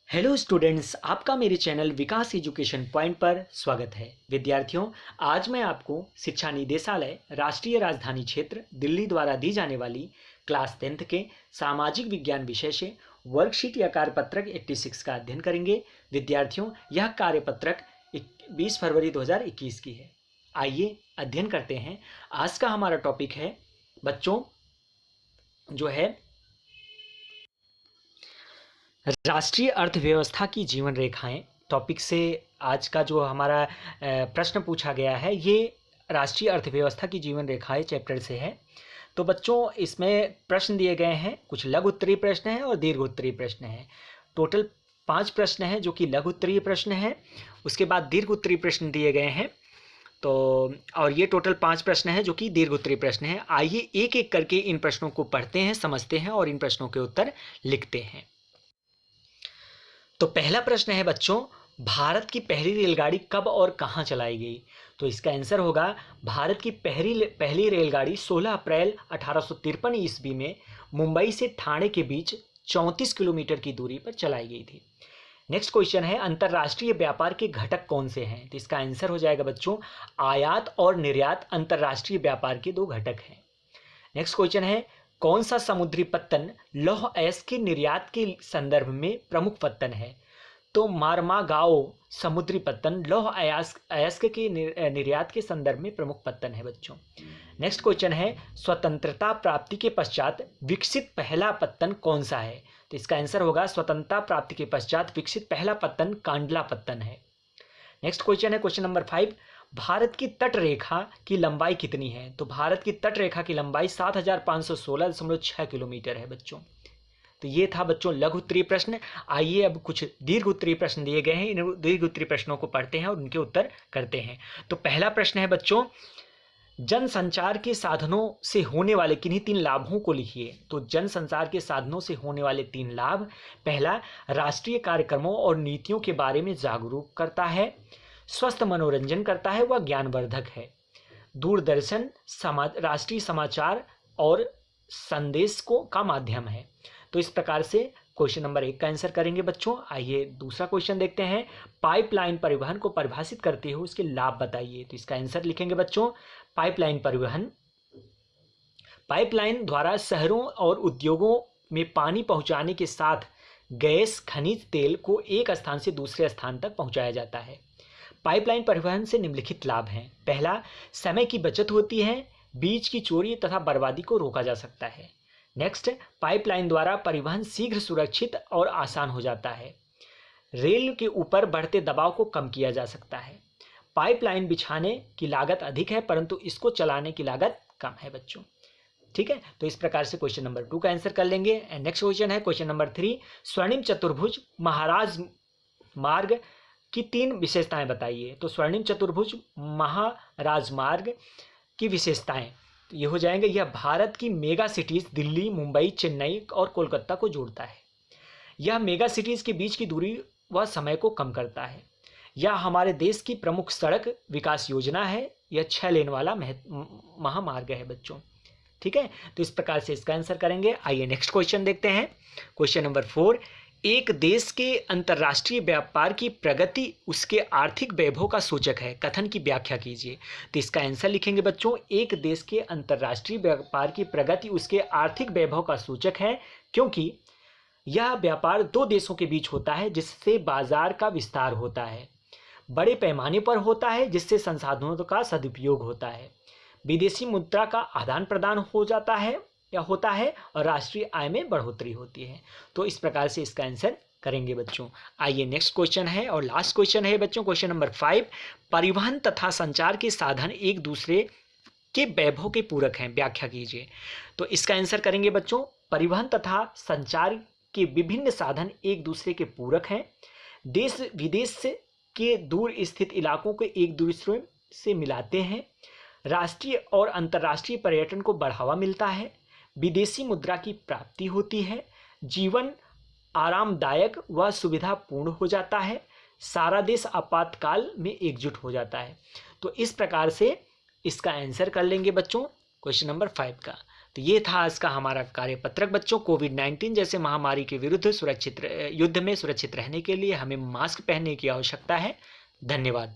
Hello students, आपका मेरे channel विकास education point पर स्वागत है। विद्यार्थियों, आज मैं आपको शिक्षा निदेशालय राष्ट्रीय राजधानी क्षेत्र दिल्ली द्वारा दी जाने वाली क्लास 10th के सामाजिक विज्ञान विषय से वर्कशीट या कार्यपत्रक 86 का अध्ययन करेंगे। विद्यार्थियों, यह कार्यपत्रक 20 फरवरी 2021 की है। आइए अध्ययन करते हैं। आज का हमारा टॉपिक है बच्चों जो है राष्ट्रीय अर्थव्यवस्था की जीवन रेखाएं। टॉपिक से आज का जो हमारा प्रश्न पूछा गया है ये राष्ट्रीय अर्थव्यवस्था की जीवन रेखाएं चैप्टर से है। तो बच्चों, इसमें प्रश्न दिए गए हैं, कुछ लघु उत्तरीय प्रश्न हैं और दीर्घ उत्तरीय प्रश्न हैं। टोटल 5 प्रश्न हैं जो कि लघु उत्तरीय प्रश्न हैं। उसके बाद दीर्घ उत्तरीय प्रश्न दिए गए हैं। तो और ये टोटल 5 प्रश्न हैं जो कि दीर्घ उत्तरीय प्रश्न हैं। आइए एक एक करके इन प्रश्नों को पढ़ते हैं, समझते हैं और इन प्रश्नों के उत्तर लिखते हैं। तो पहला प्रश्न है बच्चों, भारत की पहली रेलगाड़ी कब और कहां चलाई गई? तो इसका आंसर होगा भारत की पहली रेलगाड़ी 16 अप्रैल 1853 ईस्वी में मुंबई से ठाणे के बीच 34 किलोमीटर की दूरी पर चलाई गई थी। नेक्स्ट क्वेश्चन है, अंतर्राष्ट्रीय व्यापार के घटक कौन से हैं? तो इसका आंसर हो जाएगा बच्चों आयात और निर्यात अंतर्राष्ट्रीय व्यापार के 2 घटक हैं। नेक्स्ट क्वेश्चन है, कौन सा समुद्री पत्तन लौह अयस्क के निर्यात के संदर्भ में प्रमुख पत्तन है? तो मारमागाओ समुद्री पत्तन लौह अयस्क के निर्यात के संदर्भ में प्रमुख पत्तन है बच्चों। नेक्स्ट क्वेश्चन है, स्वतंत्रता प्राप्ति के पश्चात विकसित पहला पत्तन कौन सा है? तो इसका आंसर होगा स्वतंत्रता प्राप्ति के पश्चात विकसित पहला पत्तन कांडला पत्तन है। नेक्स्ट क्वेश्चन है क्वेश्चन नंबर 5, भारत की तट रेखा की लंबाई कितनी है? तो भारत की तट रेखा की लंबाई 7516.6 किलोमीटर है बच्चों। तो ये था बच्चों लघु उत्तरीय प्रश्न। आइए अब कुछ दीर्घ उत्तरीय प्रश्न दिए गए हैं, इन दीर्घ उत्तरीय प्रश्नों को पढ़ते हैं और उनके उत्तर करते हैं। तो पहला प्रश्न है बच्चों, जनसंचार के साधनों से होने वाले किन्हीं 3 लाभों को लिखिए। तो जनसंचार के साधनों से होने वाले 3 लाभ, पहला राष्ट्रीय कार्यक्रमों और नीतियों के बारे में जागरूक करता है, स्वस्थ मनोरंजन करता है, वह ज्ञानवर्धक है। दूरदर्शन राष्ट्रीय समाचार और संदेश का माध्यम है। तो इस प्रकार से क्वेश्चन नंबर 1 का आंसर करेंगे बच्चों। आइए दूसरा क्वेश्चन देखते हैं, पाइपलाइन परिवहन को परिभाषित करते हुए उसके लाभ बताइए। तो इसका आंसर लिखेंगे बच्चों पाइपलाइन परिवहन, पाइपलाइन द्वारा शहरों और उद्योगों में पानी पहुंचाने के साथ गैस खनिज तेल को एक स्थान से दूसरे स्थान तक पहुंचाया जाता है। पाइपलाइन परिवहन से निम्नलिखित लाभ हैं। पहला, समय की बचत होती है, बीज की चोरी तथा बर्बादी को रोका जा सकता है। नेक्स्ट, पाइपलाइन द्वारा परिवहन शीघ्र, सुरक्षित और आसान हो जाता है। रेल के ऊपर बढ़ते दबाव को कम किया जा सकता है। पाइपलाइन बिछाने की लागत अधिक है परंतु इसको चलाने की लागत कम है बच्चों। ठीक है, तो इस प्रकार से क्वेश्चन नंबर 2 का आंसर कर लेंगे। नेक्स्ट क्वेश्चन है क्वेश्चन नंबर 3, स्वर्णिम चतुर्भुज महाराज मार्ग की 3 विशेषताएं बताइए। तो स्वर्णिम चतुर्भुज महाराज मार्ग की विशेषताएं तो ये हो जाएंगे, यह भारत की मेगा सिटीज दिल्ली, मुंबई, चेन्नई और कोलकाता को जोड़ता है। यह मेगा सिटीज के बीच की दूरी व समय को कम करता है। यह हमारे देश की प्रमुख सड़क विकास योजना है। यह 6 लेन वाला महामार्ग है बच्चों। ठीक है, तो इस प्रकार से इसका आंसर करेंगे। आइए नेक्स्ट क्वेश्चन देखते हैं। क्वेश्चन नंबर 4, एक देश के अंतर्राष्ट्रीय व्यापार की प्रगति उसके आर्थिक वैभव का सूचक है, कथन की व्याख्या कीजिए। तो इसका आंसर लिखेंगे बच्चों, एक देश के अंतर्राष्ट्रीय व्यापार की प्रगति उसके आर्थिक वैभव का सूचक है क्योंकि यह व्यापार 2 देशों के बीच होता है जिससे बाजार का विस्तार होता है, बड़े पैमाने पर होता है जिससे संसाधनों का सदुपयोग होता है, विदेशी मुद्रा का आदान प्रदान हो जाता है या होता है और राष्ट्रीय आय में बढ़ोतरी होती है। तो इस प्रकार से इसका आंसर करेंगे बच्चों। आइए नेक्स्ट क्वेश्चन है और लास्ट क्वेश्चन है बच्चों क्वेश्चन नंबर 5, परिवहन तथा संचार के साधन एक दूसरे के वैभव के पूरक हैं, व्याख्या कीजिए। तो इसका आंसर करेंगे बच्चों, परिवहन तथा संचार के विभिन्न साधन एक दूसरे के पूरक हैं, देश विदेश के दूर स्थित इलाकों को एक दूसरे से मिलाते हैं, राष्ट्रीय और अंतर्राष्ट्रीय पर्यटन को बढ़ावा मिलता है, विदेशी मुद्रा की प्राप्ति होती है, जीवन आरामदायक व सुविधापूर्ण हो जाता है, सारा देश आपातकाल में एकजुट हो जाता है। तो इस प्रकार से इसका आंसर कर लेंगे बच्चों क्वेश्चन नंबर 5 का। तो ये था आज का हमारा कार्यपत्रक बच्चों। कोविड-19 जैसे महामारी के विरुद्ध युद्ध में सुरक्षित रहने के लिए हमें मास्क पहनने की आवश्यकता है। धन्यवाद।